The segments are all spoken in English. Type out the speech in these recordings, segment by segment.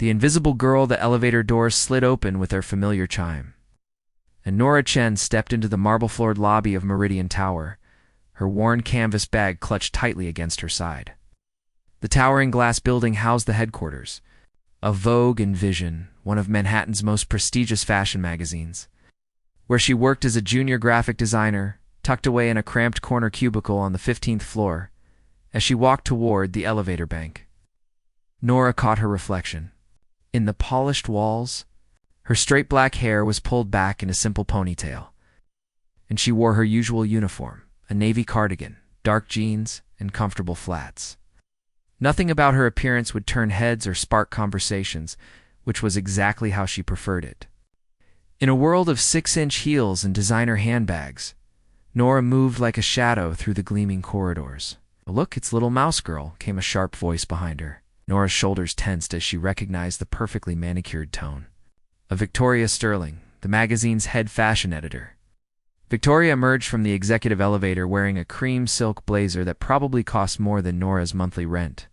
The invisible girl, the elevator doors slid open with their familiar chime. And Nora Chen stepped into the marble-floored lobby of Meridian Tower, her worn canvas bag clutched tightly against her side. The towering glass building housed the headquarters of Vogue and Vision, one of Manhattan's most prestigious fashion magazines, where she worked as a junior graphic designer, tucked away in a cramped corner cubicle on the 15th floor. As she walked toward the elevator bank, Nora caught her reflection. In the polished walls, her straight black hair was pulled back in a simple ponytail, and she wore her usual uniform, a navy cardigan, dark jeans, and comfortable flats. Nothing about her appearance would turn heads or spark conversations, which was exactly how she preferred it. In a world of 6-inch heels and designer handbags, Nora moved like a shadow through the gleaming corridors. "Look, it's little mouse girl," came a sharp voice behind her. Nora's shoulders tensed as she recognized the perfectly manicured tone of Victoria Sterling, the magazine's head fashion editor. Victoria emerged from the executive elevator wearing a cream silk blazer that probably cost more than Nora's monthly rent.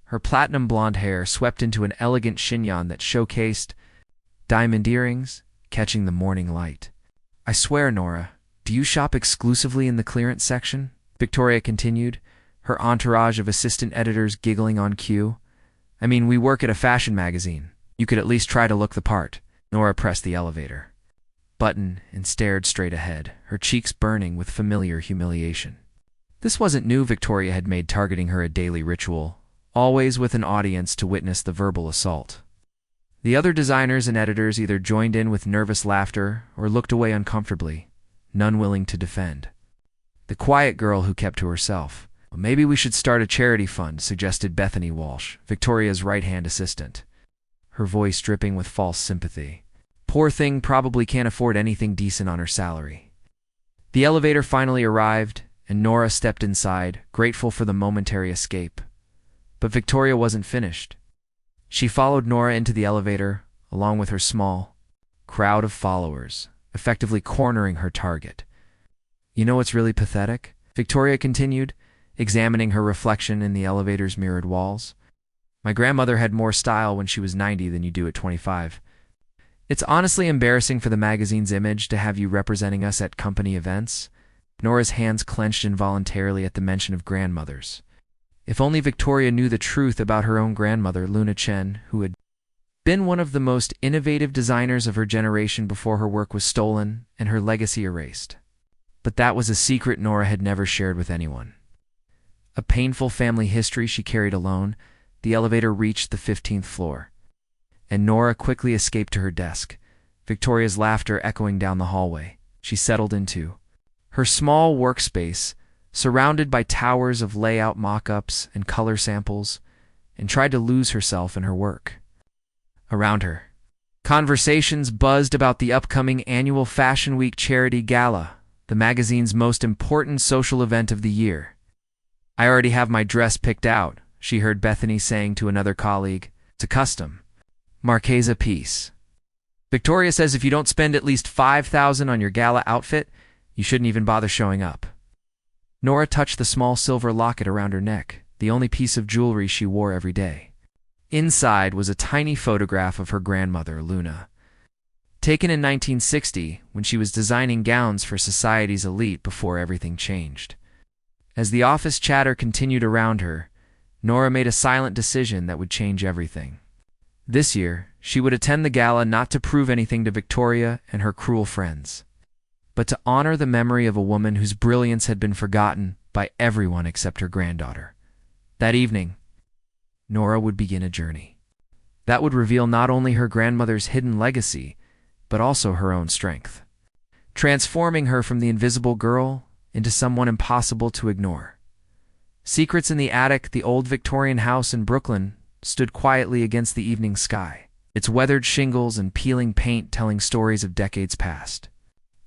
Her platinum blonde hair swept into an elegant chignon that showcased diamond earrings, catching the morning light. "I swear, Nora, do you shop exclusively in the clearance section?" Victoria continued, her entourage of assistant editors giggling on cue. "I mean, we work at a fashion magazine. You could at least try to look the part." Nora pressed the elevator button and stared straight ahead, her cheeks burning with familiar humiliation. This wasn't new. Victoria had made targeting her a daily ritual, always with an audience to witness the verbal assault. The other designers and editors either joined in with nervous laughter or looked away uncomfortably, none willing to defend. The quiet girl who kept to herself. "Well, maybe we should start a charity fund," suggested Bethany Walsh, Victoria's right-hand assistant, her voice dripping with false sympathy. "Poor thing probably can't afford anything decent on her salary." The elevator finally arrived, and Nora stepped inside, grateful for the momentary escape. But Victoria wasn't finished. She followed Nora into the elevator, along with her small crowd of followers, effectively cornering her target. "You know what's really pathetic?" Victoria continued, examining her reflection in the elevator's mirrored walls. "My grandmother had more style when she was 90 than you do at 25. It's honestly embarrassing for the magazine's image to have you representing us at company events." Nora's hands clenched involuntarily at the mention of grandmothers. If only Victoria knew the truth about her own grandmother, Luna Chen, who had been one of the most innovative designers of her generation before her work was stolen and her legacy erased. But that was a secret Nora had never shared with anyone. A painful family history she carried alone. The elevator reached the 15th floor, and Nora quickly escaped to her desk, Victoria's laughter echoing down the hallway. She settled into her small workspace, surrounded by towers of layout mock-ups and color samples, and tried to lose herself in her work. Around her, conversations buzzed about the upcoming annual Fashion Week Charity Gala, the magazine's most important social event of the year. "I already have my dress picked out," she heard Bethany saying to another colleague. "It's a custom Marchesa piece. Victoria says if you don't spend at least $5,000 on your gala outfit, you shouldn't even bother showing up." Nora touched the small silver locket around her neck, the only piece of jewelry she wore every day. Inside was a tiny photograph of her grandmother, Luna, taken in 1960 when she was designing gowns for society's elite before everything changed. As the office chatter continued around her, Nora made a silent decision that would change everything. This year, she would attend the gala not to prove anything to Victoria and her cruel friends, but to honor the memory of a woman whose brilliance had been forgotten by everyone except her granddaughter. That evening, Nora would begin a journey that would reveal not only her grandmother's hidden legacy, but also her own strength, transforming her from the invisible girl into someone impossible to ignore. Secrets in the Attic, the old Victorian house in Brooklyn, stood quietly against the evening sky, its weathered shingles and peeling paint telling stories of decades past.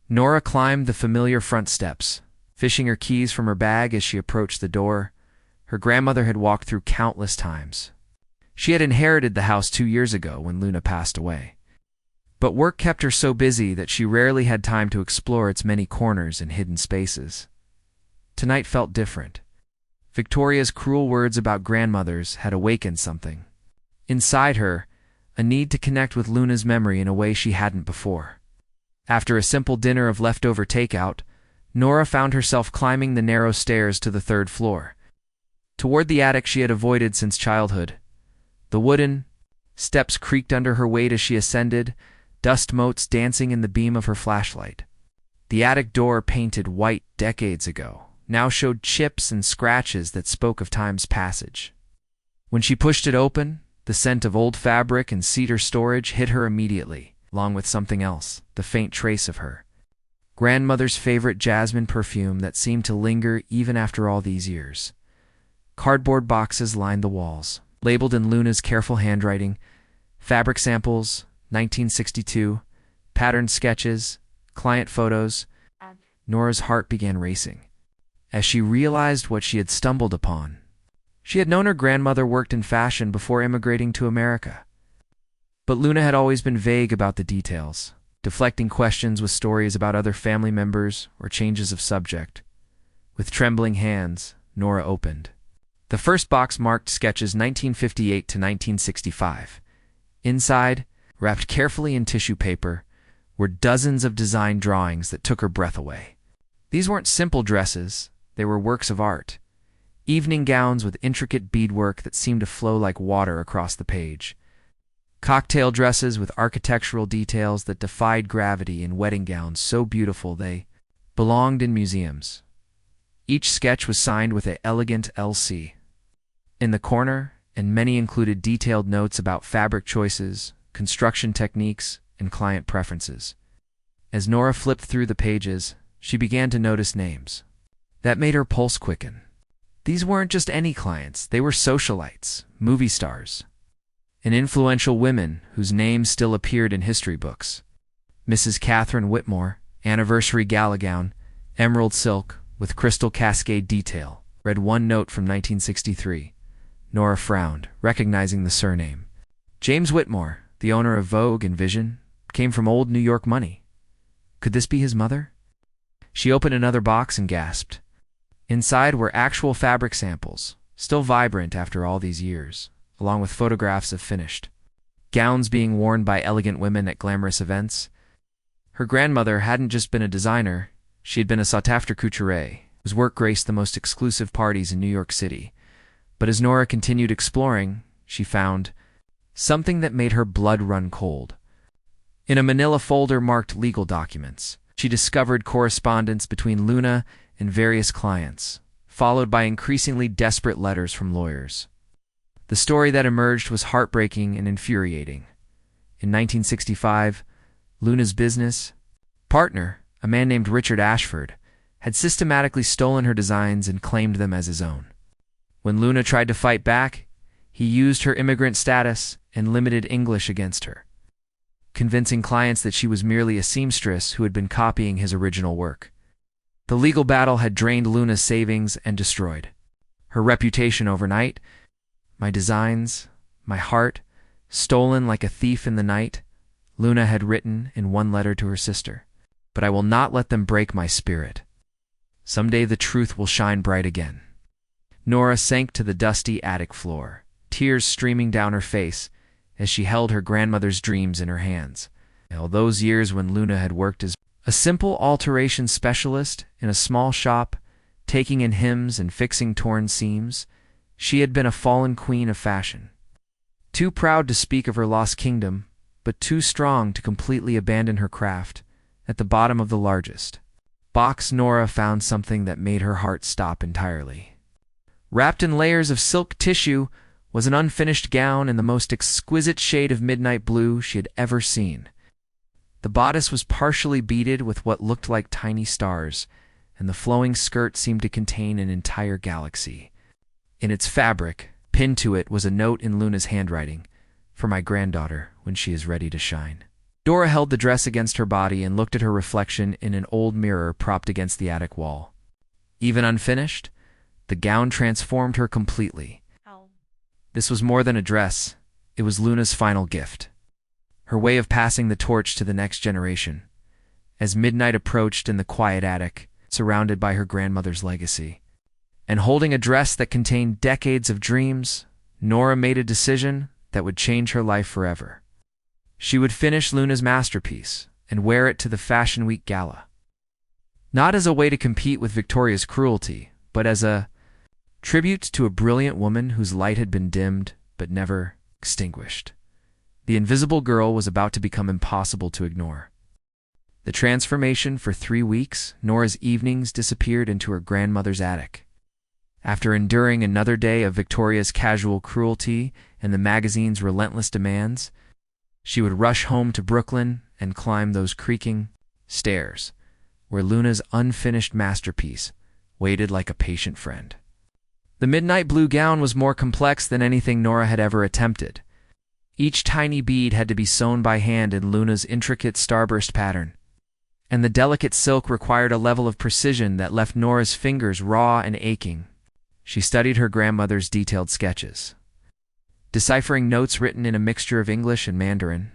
Nora climbed the familiar front steps, fishing her keys from her bag as she approached the door her grandmother had walked through countless times. She had inherited the house 2 years ago when Luna passed away, but work kept her so busy that she rarely had time to explore its many corners and hidden spaces. Tonight felt different. Victoria's cruel words about grandmothers had awakened something. Inside her, a need to connect with Luna's memory in a way she hadn't before. After a simple dinner of leftover takeout, Nora found herself climbing the narrow stairs to the third floor, toward the attic she had avoided since childhood. The wooden steps creaked under her weight as she ascended, dust motes dancing in the beam of her flashlight. The attic door, painted white decades ago, now showed chips and scratches that spoke of time's passage. When she pushed it open, the scent of old fabric and cedar storage hit her immediately, along with something else, the faint trace of her grandmother's favorite jasmine perfume that seemed to linger even after all these years. Cardboard boxes lined the walls, labeled in Luna's careful handwriting, fabric samples, 1962, patterned sketches, client photos. Nora's heart began racing as she realized what she had stumbled upon. She had known her grandmother worked in fashion before immigrating to America, but Luna had always been vague about the details, deflecting questions with stories about other family members or changes of subject. With trembling hands, Nora opened. The first box marked sketches 1958 to 1965. Inside, wrapped carefully in tissue paper, were dozens of design drawings that took her breath away. These weren't simple dresses, they were works of art. Evening gowns with intricate beadwork that seemed to flow like water across the page. Cocktail dresses with architectural details that defied gravity, and wedding gowns so beautiful they belonged in museums. Each sketch was signed with an elegant LC. In the corner, and many included detailed notes about fabric choices, construction techniques, and client preferences. As Nora flipped through the pages, she began to notice names. That made her pulse quicken. These weren't just any clients, they were socialites, movie stars, and influential women whose names still appeared in history books. Mrs. Catherine Whitmore, anniversary gala gown, emerald silk with crystal cascade detail, read one note from 1963. Nora frowned, recognizing the surname. James Whitmore, the owner of Vogue and Vision, came from old New York money. Could this be his mother? She opened another box and gasped. Inside were actual fabric samples, still vibrant after all these years, along with photographs of finished gowns being worn by elegant women at glamorous events. Her grandmother hadn't just been a designer, she had been a sought-after couturier, whose work graced the most exclusive parties in New York City. But as Nora continued exploring, she found something that made her blood run cold. In a manila folder marked legal documents, she discovered correspondence between Luna and various clients, followed by increasingly desperate letters from lawyers. The story that emerged was heartbreaking and infuriating. In 1965, Luna's business partner, a man named Richard Ashford, had systematically stolen her designs and claimed them as his own. When Luna tried to fight back, he used her immigrant status and limited English against her, convincing clients that she was merely a seamstress who had been copying his original work. The legal battle had drained Luna's savings and destroyed her reputation overnight. My designs, my heart, stolen like a thief in the night, Luna had written in one letter to her sister. But I will not let them break my spirit. Someday the truth will shine bright again. Nora sank to the dusty attic floor, tears streaming down her face as she held her grandmother's dreams in her hands. All those years when Luna had worked as a simple alteration specialist in a small shop, taking in hems and fixing torn seams, she had been a fallen queen of fashion. Too proud to speak of her lost kingdom, but too strong to completely abandon her craft. At the bottom of the largest box, Nora found something that made her heart stop entirely. Wrapped in layers of silk tissue was an unfinished gown in the most exquisite shade of midnight blue she had ever seen. The bodice was partially beaded with what looked like tiny stars, and the flowing skirt seemed to contain an entire galaxy. In its fabric, pinned to it, was a note in Luna's handwriting, "For my granddaughter, when she is ready to shine." Dora held the dress against her body and looked at her reflection in an old mirror propped against the attic wall. Even unfinished, the gown transformed her completely. This was more than a dress, it was Luna's final gift. Her way of passing the torch to the next generation. As midnight approached in the quiet attic, surrounded by her grandmother's legacy, and holding a dress that contained decades of dreams, Nora made a decision that would change her life forever. She would finish Luna's masterpiece and wear it to the Fashion Week gala. Not as a way to compete with Victoria's cruelty, but as a tribute to a brilliant woman whose light had been dimmed but never extinguished. The invisible girl was about to become impossible to ignore. The transformation for 3 weeks, Nora's evenings disappeared into her grandmother's attic. After enduring another day of Victoria's casual cruelty and the magazine's relentless demands, she would rush home to Brooklyn and climb those creaking stairs, where Luna's unfinished masterpiece waited like a patient friend. The midnight blue gown was more complex than anything Nora had ever attempted. Each tiny bead had to be sewn by hand in Luna's intricate starburst pattern, and the delicate silk required a level of precision that left Nora's fingers raw and aching. She studied her grandmother's detailed sketches, deciphering notes written in a mixture of English and Mandarin,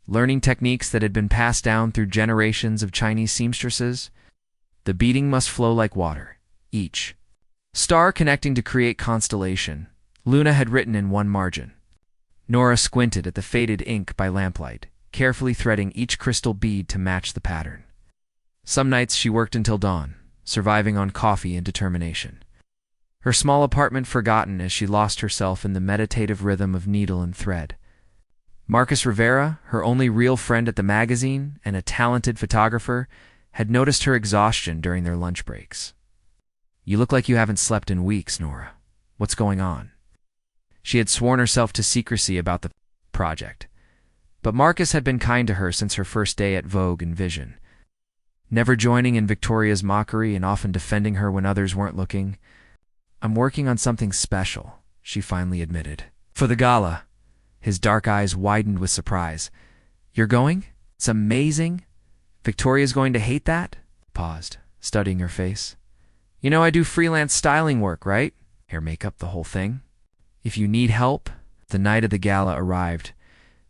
learning techniques that had been passed down through generations of Chinese seamstresses. The beading must flow like water, each star connecting to create constellation, Luna had written in one margin. Nora squinted at the faded ink by lamplight, carefully threading each crystal bead to match the pattern. Some nights she worked until dawn, surviving on coffee and determination. Her small apartment forgotten as she lost herself in the meditative rhythm of needle and thread. Marcus Rivera, her only real friend at the magazine and a talented photographer, had noticed her exhaustion during their lunch breaks. "You look like you haven't slept in weeks, Nora. What's going on?" She had sworn herself to secrecy about the project, but Marcus had been kind to her since her first day at Vogue and Vision, never joining in Victoria's mockery and often defending her when others weren't looking. "I'm working on something special," she finally admitted. "For the gala." His dark eyes widened with surprise. "You're going? It's amazing. Victoria's going to hate that?" Paused, studying her face. "You know I do freelance styling work, right? Hair, makeup, the whole thing. If you need help." The night of the gala arrived,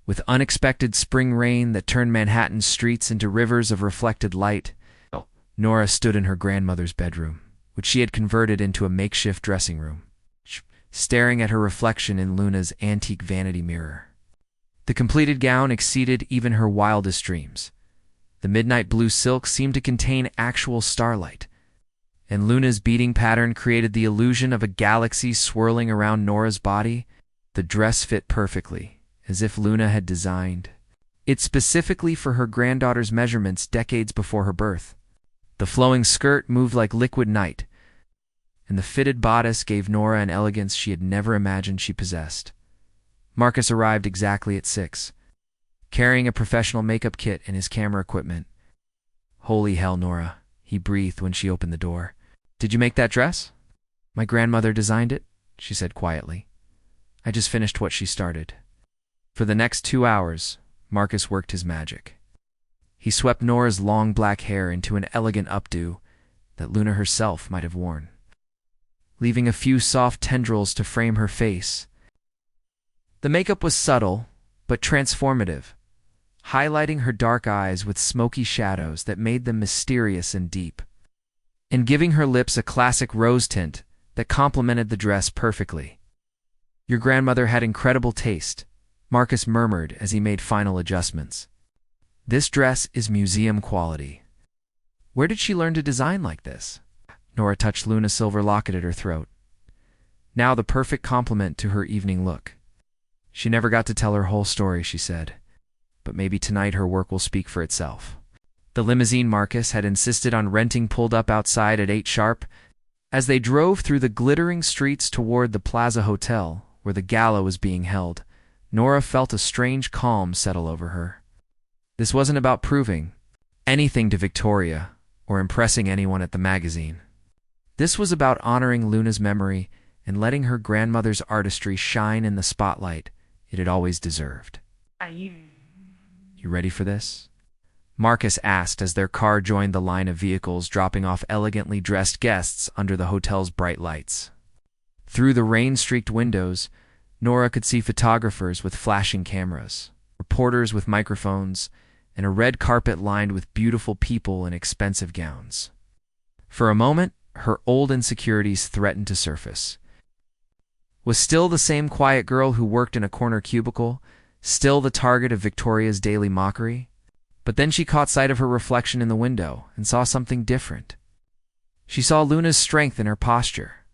with unexpected spring rain that turned Manhattan's streets into rivers of reflected light. Nora stood in her grandmother's bedroom, which she had converted into a makeshift dressing room, staring at her reflection in Luna's antique vanity mirror. The completed gown exceeded even her wildest dreams. The midnight blue silk seemed to contain actual starlight, and Luna's beading pattern created the illusion of a galaxy swirling around Nora's body. The dress fit perfectly, as if Luna had designed it specifically for her granddaughter's measurements decades before her birth. The flowing skirt moved like liquid night, and the fitted bodice gave Nora an elegance she had never imagined she possessed. Marcus arrived exactly at 6, carrying a professional makeup kit and his camera equipment. "Holy hell, Nora," he breathed when she opened the door. "Did you make that dress?" "My grandmother designed it," she said quietly. "I just finished what she started." For the next 2 hours, Marcus worked his magic. He swept Nora's long black hair into an elegant updo that Luna herself might have worn, leaving a few soft tendrils to frame her face. The makeup was subtle, but transformative, highlighting her dark eyes with smoky shadows that made them mysterious and deep, and giving her lips a classic rose tint that complemented the dress perfectly. "Your grandmother had incredible taste," Marcus murmured as he made final adjustments. "This dress is museum quality." "Where did she learn to design like this?" Nora touched Luna's silver locket at her throat, now the perfect complement to her evening look. "She never got to tell her whole story," she said, "but maybe tonight her work will speak for itself." The limousine Marcus had insisted on renting pulled up outside at 8 sharp. As they drove through the glittering streets toward the Plaza Hotel, where the gala was being held, Nora felt a strange calm settle over her. This wasn't about proving anything to Victoria or impressing anyone at the magazine. This was about honoring Luna's memory and letting her grandmother's artistry shine in the spotlight it had always deserved. "You ready for this?" Marcus asked as their car joined the line of vehicles dropping off elegantly dressed guests under the hotel's bright lights. Through the rain-streaked windows, Nora could see photographers with flashing cameras, reporters with microphones, and a red carpet lined with beautiful people in expensive gowns. For a moment, her old insecurities threatened to surface. was still the same quiet girl who worked in a corner cubicle, still the target of Victoria's daily mockery. But then she caught sight of her reflection in the window and saw something different. She saw Luna's strength in her posture,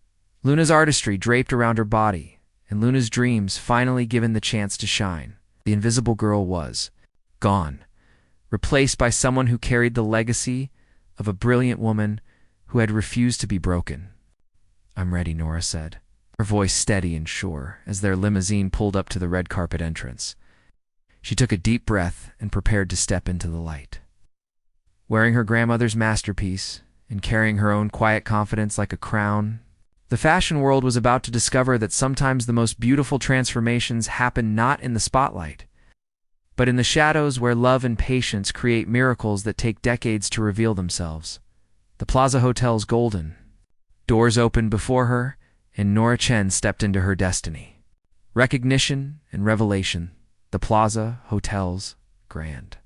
Luna's artistry draped around her body, and Luna's dreams finally given the chance to shine. The invisible girl was gone, replaced by someone who carried the legacy of a brilliant woman who had refused to be broken. "I'm ready," Nora said, her voice steady and sure, as their limousine pulled up to the red carpet entrance. She took a deep breath and prepared to step into the light. Wearing her grandmother's masterpiece and carrying her own quiet confidence like a crown, the fashion world was about to discover that sometimes the most beautiful transformations happen not in the spotlight, but in the shadows where love and patience create miracles that take decades to reveal themselves. The Plaza Hotel's golden doors opened before her, and Nora Chen stepped into her destiny. Recognition and revelation, the Plaza Hotel's grand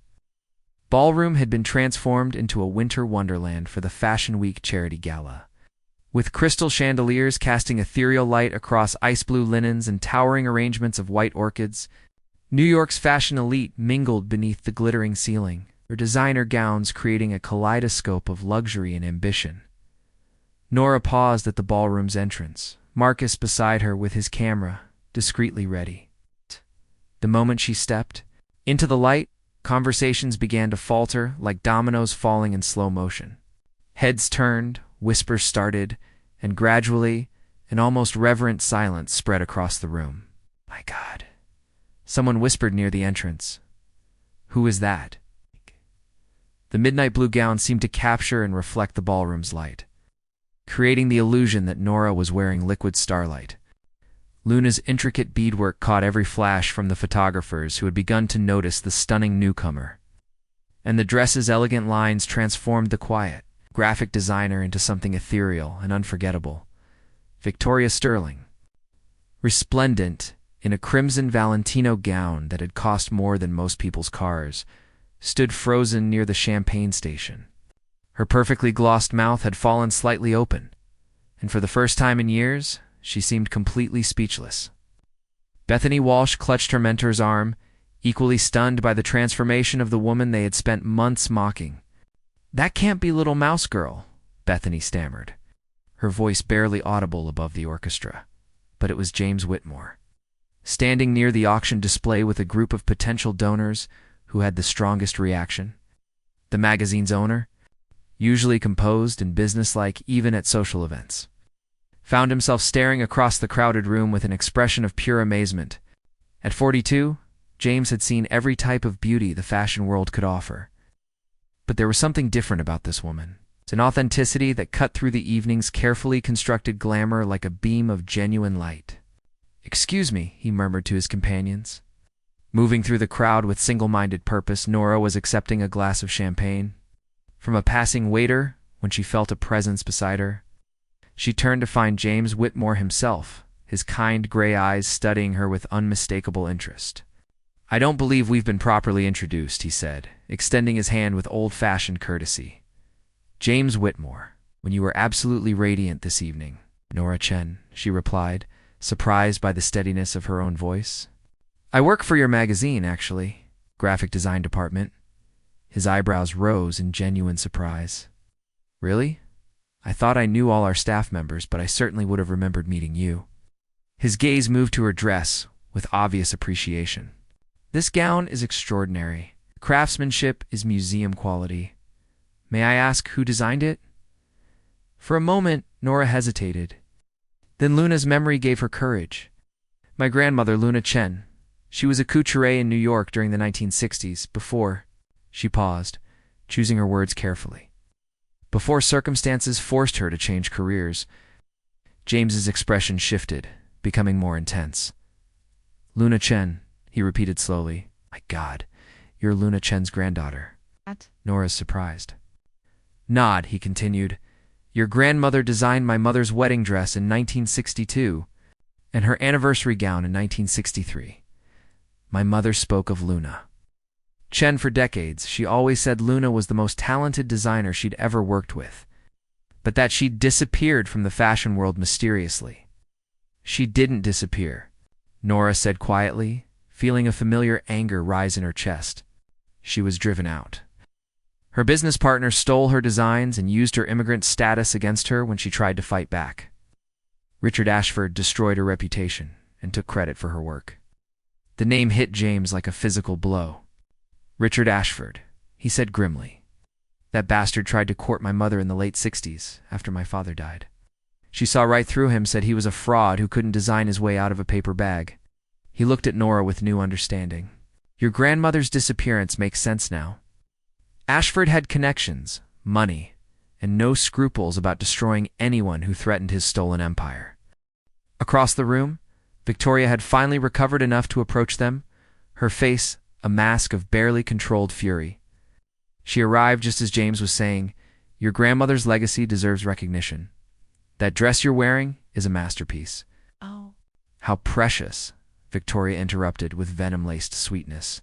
ballroom had been transformed into a winter wonderland for the Fashion Week charity gala. With crystal chandeliers casting ethereal light across ice blue linens and towering arrangements of white orchids, New York's fashion elite mingled beneath the glittering ceiling, their designer gowns creating a kaleidoscope of luxury and ambition. Nora paused at the ballroom's entrance, Marcus beside her with his camera, discreetly ready. The moment she stepped into the light, conversations began to falter like dominoes falling in slow motion. Heads turned, whispers started, and gradually, an almost reverent silence spread across the room. "My God," someone whispered near the entrance. "Who is that?" The midnight blue gown seemed to capture and reflect the ballroom's light, creating the illusion that Nora was wearing liquid starlight. Luna's intricate beadwork caught every flash from the photographers who had begun to notice the stunning newcomer, and the dress's elegant lines transformed the quiet, graphic designer into something ethereal and unforgettable. Victoria Sterling, resplendent in a crimson Valentino gown that had cost more than most people's cars, stood frozen near the champagne station. Her perfectly glossed mouth had fallen slightly open, and for the first time in years, she seemed completely speechless. Bethany Walsh clutched her mentor's arm, equally stunned by the transformation of the woman they had spent months mocking. "That can't be Little Mouse Girl," Bethany stammered, her voice barely audible above the orchestra. But it was James Whitmore, standing near the auction display with a group of potential donors who had the strongest reaction. The magazine's owner, usually composed and businesslike even at social events, found himself staring across the crowded room with an expression of pure amazement. At 42, James had seen every type of beauty the fashion world could offer. But there was something different about this woman. An authenticity that cut through the evening's carefully constructed glamour like a beam of genuine light. "Excuse me," he murmured to his companions. Moving through the crowd with single-minded purpose, Nora was accepting a glass of champagne from a passing waiter when she felt a presence beside her. She turned to find James Whitmore himself, his kind gray eyes studying her with unmistakable interest. "I don't believe we've been properly introduced," he said, extending his hand with old-fashioned courtesy. "James Whitmore, when you were absolutely radiant this evening." "Nora Chen," she replied, surprised by the steadiness of her own voice. "I work for your magazine, actually, graphic design department." His eyebrows rose in genuine surprise. "Really? I thought I knew all our staff members, but I certainly would have remembered meeting you." His gaze moved to her dress with obvious appreciation. "This gown is extraordinary. Craftsmanship is museum quality. May I ask who designed it?" For a moment, Nora hesitated. Then Luna's memory gave her courage. "My grandmother, Luna Chen. She was a couturier in New York during the 1960s, before—" She paused, choosing her words carefully. "Before circumstances forced her to change careers." James's expression shifted, becoming more intense. "Luna Chen," he repeated slowly. "My God, you're Luna Chen's granddaughter." Nora's surprised. "Nod," he continued. "Your grandmother designed my mother's wedding dress in 1962 and her anniversary gown in 1963. My mother spoke of Luna Chen for decades. She always said Luna was the most talented designer she'd ever worked with, but that she'd disappeared from the fashion world mysteriously. She didn't disappear, Nora said quietly, feeling a familiar anger rise in her chest. She was driven out. Her business partner stole her designs and used her immigrant status against her when she tried to fight back. Richard Ashford destroyed her reputation and took credit for her work. The name hit James like a physical blow. Richard Ashford, he said grimly. That bastard tried to court my mother in the late 60s, after my father died. She saw right through him, said he was a fraud who couldn't design his way out of a paper bag. He looked at Nora with new understanding. Your grandmother's disappearance makes sense now. Ashford had connections, money, and no scruples about destroying anyone who threatened his stolen empire. Across the room, Victoria had finally recovered enough to approach them, her face a mask of barely controlled fury. She arrived just as James was saying, Your grandmother's legacy deserves recognition. That dress you're wearing is a masterpiece. Oh. How precious, Victoria interrupted with venom-laced sweetness.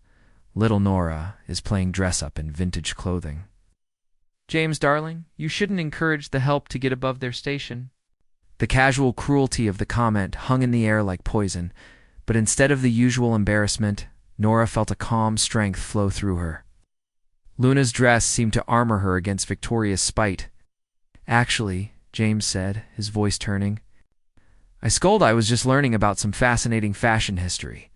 Little Nora is playing dress-up in vintage clothing. James, darling, you shouldn't encourage the help to get above their station. The casual cruelty of the comment hung in the air like poison, but instead of the usual embarrassment, Nora felt a calm strength flow through her. Luna's dress seemed to armor her against Victoria's spite. Actually, James said, his voice turning, I was just learning about some fascinating fashion history.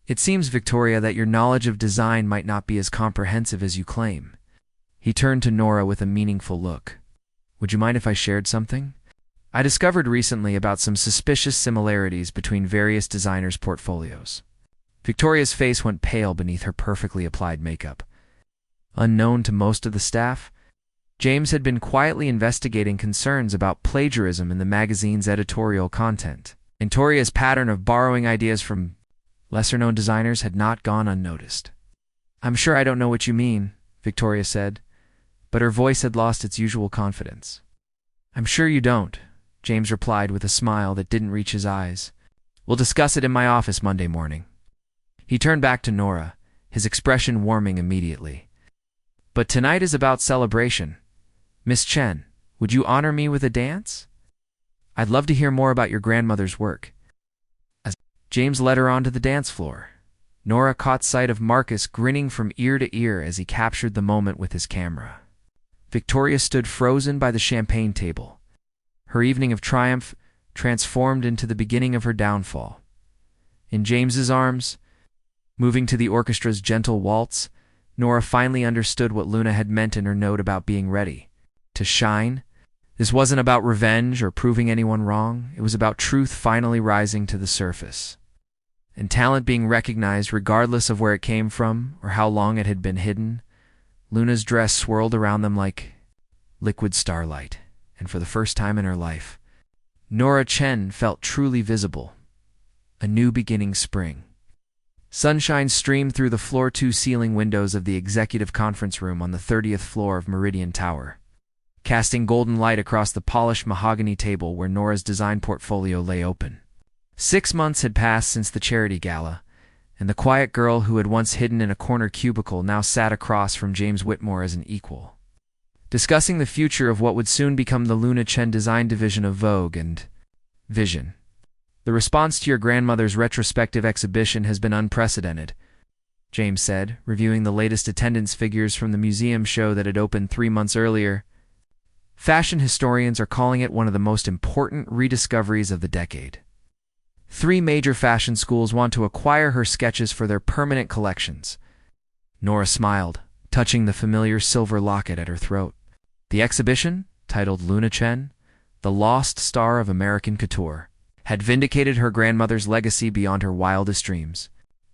It seems, Victoria, that your knowledge of design might not be as comprehensive as you claim. He turned to Nora with a meaningful look. Would you mind if I shared something? I discovered recently about some suspicious similarities between various designers' portfolios. Victoria's face went pale beneath her perfectly applied makeup. Unknown to most of the staff, James had been quietly investigating concerns about plagiarism in the magazine's editorial content. Victoria's pattern of borrowing ideas from lesser-known designers had not gone unnoticed. I'm sure I don't know what you mean, Victoria said, but her voice had lost its usual confidence. I'm sure you don't, James replied with a smile that didn't reach his eyes. We'll discuss it in my office Monday morning. He turned back to Nora, his expression warming immediately. But tonight is about celebration. Miss Chen, would you honor me with a dance? I'd love to hear more about your grandmother's work. As James led her onto the dance floor, Nora caught sight of Marcus grinning from ear to ear as he captured the moment with his camera. Victoria stood frozen by the champagne table. Her evening of triumph transformed into the beginning of her downfall. In James's arms, moving to the orchestra's gentle waltz, Nora finally understood what Luna had meant in her note about being ready. To shine. This wasn't about revenge or proving anyone wrong. It was about truth finally rising to the surface. And talent being recognized regardless of where it came from or how long it had been hidden. Luna's dress swirled around them like liquid starlight, and for the first time in her life, Nora Chen felt truly visible. A new beginning spring. Sunshine streamed through the floor-to-ceiling windows of the executive conference room on the 30th floor of Meridian Tower, casting golden light across the polished mahogany table where Nora's design portfolio lay open. 6 months had passed since the charity gala, and the quiet girl who had once hidden in a corner cubicle now sat across from James Whitmore as an equal, discussing the future of what would soon become the Luna Chen design division of Vogue and Vision. The response to your grandmother's retrospective exhibition has been unprecedented, James said, reviewing the latest attendance figures from the museum show that had opened 3 months earlier. Fashion historians are calling it one of the most important rediscoveries of the decade. 3 major fashion schools want to acquire her sketches for their permanent collections. Nora smiled, touching the familiar silver locket at her throat. The exhibition, titled Luna Chen, the lost star of American couture, had vindicated her grandmother's legacy beyond her wildest dreams.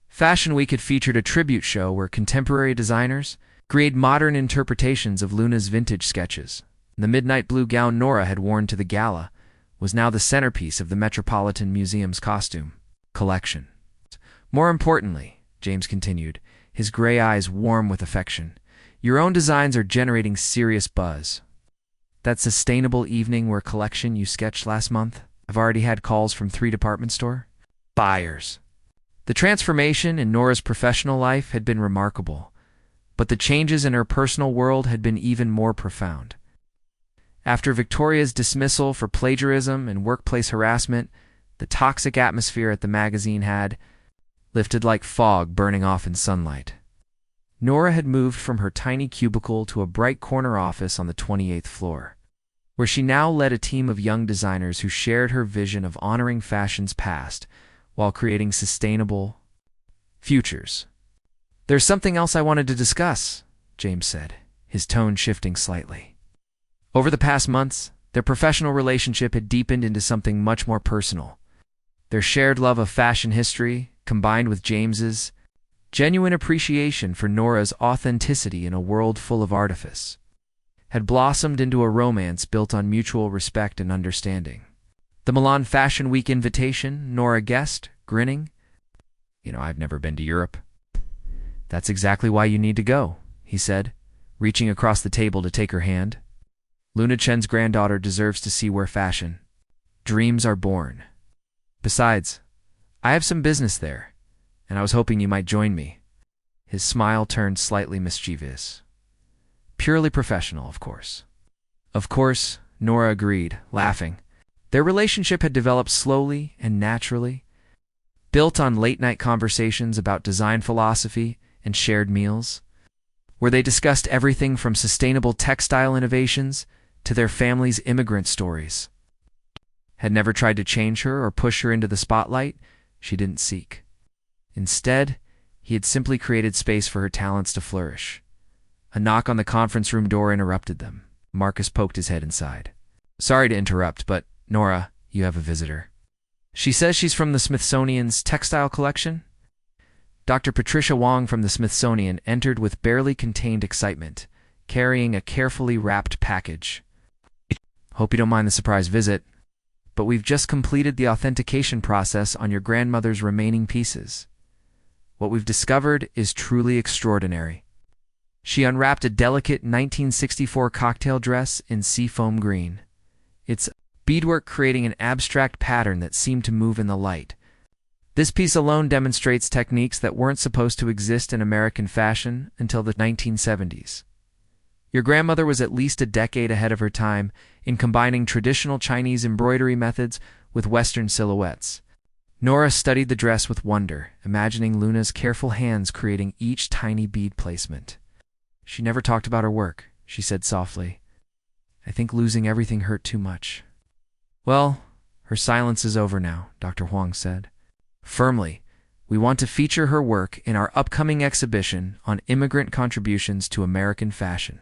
Fashion Week had featured a tribute show where contemporary designers created modern interpretations of Luna's vintage sketches. The midnight blue gown Nora had worn to the gala was now the centerpiece of the Metropolitan Museum's costume collection. More importantly, James continued, his gray eyes warm with affection, your own designs are generating serious buzz. That sustainable evening wear collection you sketched last month? I've already had calls from 3 department store buyers. The transformation in Nora's professional life had been remarkable, but the changes in her personal world had been even more profound. After Victoria's dismissal for plagiarism and workplace harassment, The toxic atmosphere at the magazine had lifted like fog burning off in sunlight. Nora had moved from her tiny cubicle to a bright corner office on the 28th floor, where she now led a team of young designers who shared her vision of honoring fashion's past while creating sustainable futures. "There's something else I wanted to discuss," James said, his tone shifting slightly. Over the past months, their professional relationship had deepened into something much more personal. Their shared love of fashion history, combined with James's genuine appreciation for Nora's authenticity in a world full of artifice, had blossomed into a romance built on mutual respect and understanding. The Milan Fashion Week invitation, Nora guessed, grinning. "I've never been to Europe." "That's exactly why you need to go," he said, reaching across the table to take her hand. "Luna Chen's granddaughter deserves to see where fashion dreams are born. Besides, I have some business there, and I was hoping you might join me." His smile turned slightly mischievous. "Purely professional, of course." "Of course," Nora agreed, laughing. Their relationship had developed slowly and naturally, built on late-night conversations about design philosophy and shared meals, where they discussed everything from sustainable textile innovations to their family's immigrant stories. Had never tried to change her or push her into the spotlight she didn't seek. Instead, he had simply created space for her talents to flourish. A knock on the conference room door interrupted them. Marcus poked his head inside. "Sorry to interrupt, but, Nora, you have a visitor." "She says she's from the Smithsonian's textile collection?" Dr. Patricia Wong from the Smithsonian entered with barely contained excitement, carrying a carefully wrapped package. "Hope you don't mind the surprise visit, but we've just completed the authentication process on your grandmother's remaining pieces. What we've discovered is truly extraordinary." She unwrapped a delicate 1964 cocktail dress in seafoam green, its beadwork creating an abstract pattern that seemed to move in the light. "This piece alone demonstrates techniques that weren't supposed to exist in American fashion until the 1970s. Your grandmother was at least a decade ahead of her time in combining traditional Chinese embroidery methods with Western silhouettes." Nora studied the dress with wonder, imagining Luna's careful hands creating each tiny bead placement. "She never talked about her work," she said softly. "I think losing everything hurt too much." "Well, her silence is over now," Dr. Huang said. "Firmly, we want to feature her work in our upcoming exhibition on immigrant contributions to American fashion.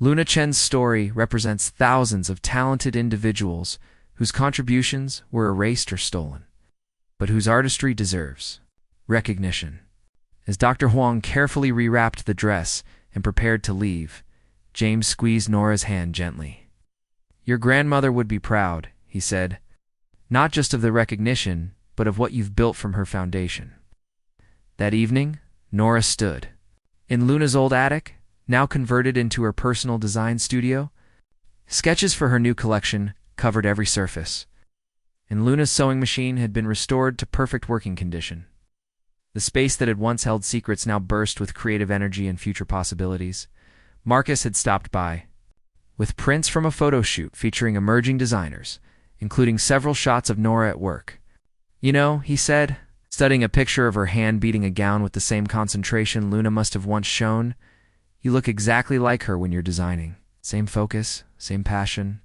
Luna Chen's story represents thousands of talented individuals whose contributions were erased or stolen, but whose artistry deserves recognition." As Dr. Huang carefully rewrapped the dress and prepared to leave, James squeezed Nora's hand gently. "Your grandmother would be proud," he said, "not just of the recognition, but of what you've built from her foundation." That evening, Nora stood in Luna's old attic, now converted into her personal design studio. Sketches for her new collection covered every surface, and Luna's sewing machine had been restored to perfect working condition. The space that had once held secrets now burst with creative energy and future possibilities. Marcus had stopped by, with prints from a photo shoot featuring emerging designers, including several shots of Nora at work. He said, studying a picture of her hand beating a gown with the same concentration Luna must have once shown, "You look exactly like her when you're designing. Same focus, same passion."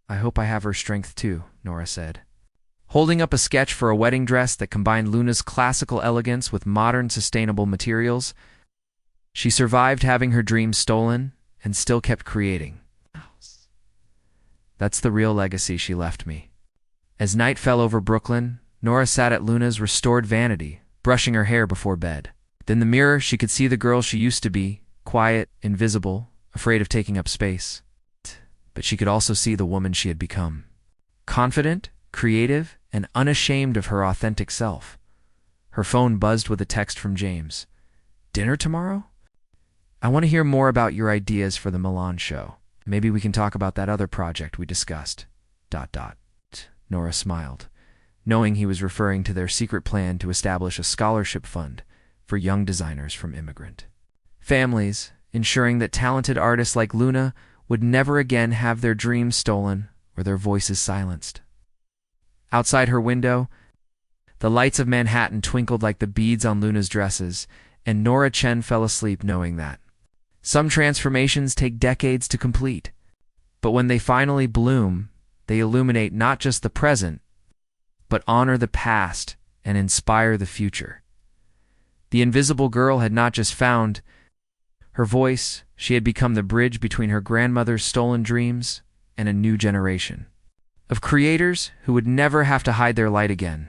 "I hope I have her strength too," Nora said, holding up a sketch for a wedding dress that combined Luna's classical elegance with modern sustainable materials. "She survived having her dreams stolen and still kept creating. That's the real legacy she left me." As night fell over Brooklyn, Nora sat at Luna's restored vanity, brushing her hair before bed. In the mirror, she could see the girl she used to be, quiet, invisible, afraid of taking up space. But she could also see the woman she had become. Confident, creative, and unashamed of her authentic self. Her phone buzzed with a text from James. "Dinner tomorrow? I want to hear more about your ideas for the Milan show. Maybe we can talk about that other project we discussed. ... Nora smiled, knowing he was referring to their secret plan to establish a scholarship fund for young designers from immigrant families, ensuring that talented artists like Luna would never again have their dreams stolen or their voices silenced. Outside her window, the lights of Manhattan twinkled like the beads on Luna's dresses, and Nora Chen fell asleep knowing that some transformations take decades to complete, but when they finally bloom, they illuminate not just the present, but honor the past and inspire the future. The invisible girl had not just found her voice, she had become the bridge between her grandmother's stolen dreams and a new generation of creators who would never have to hide their light again.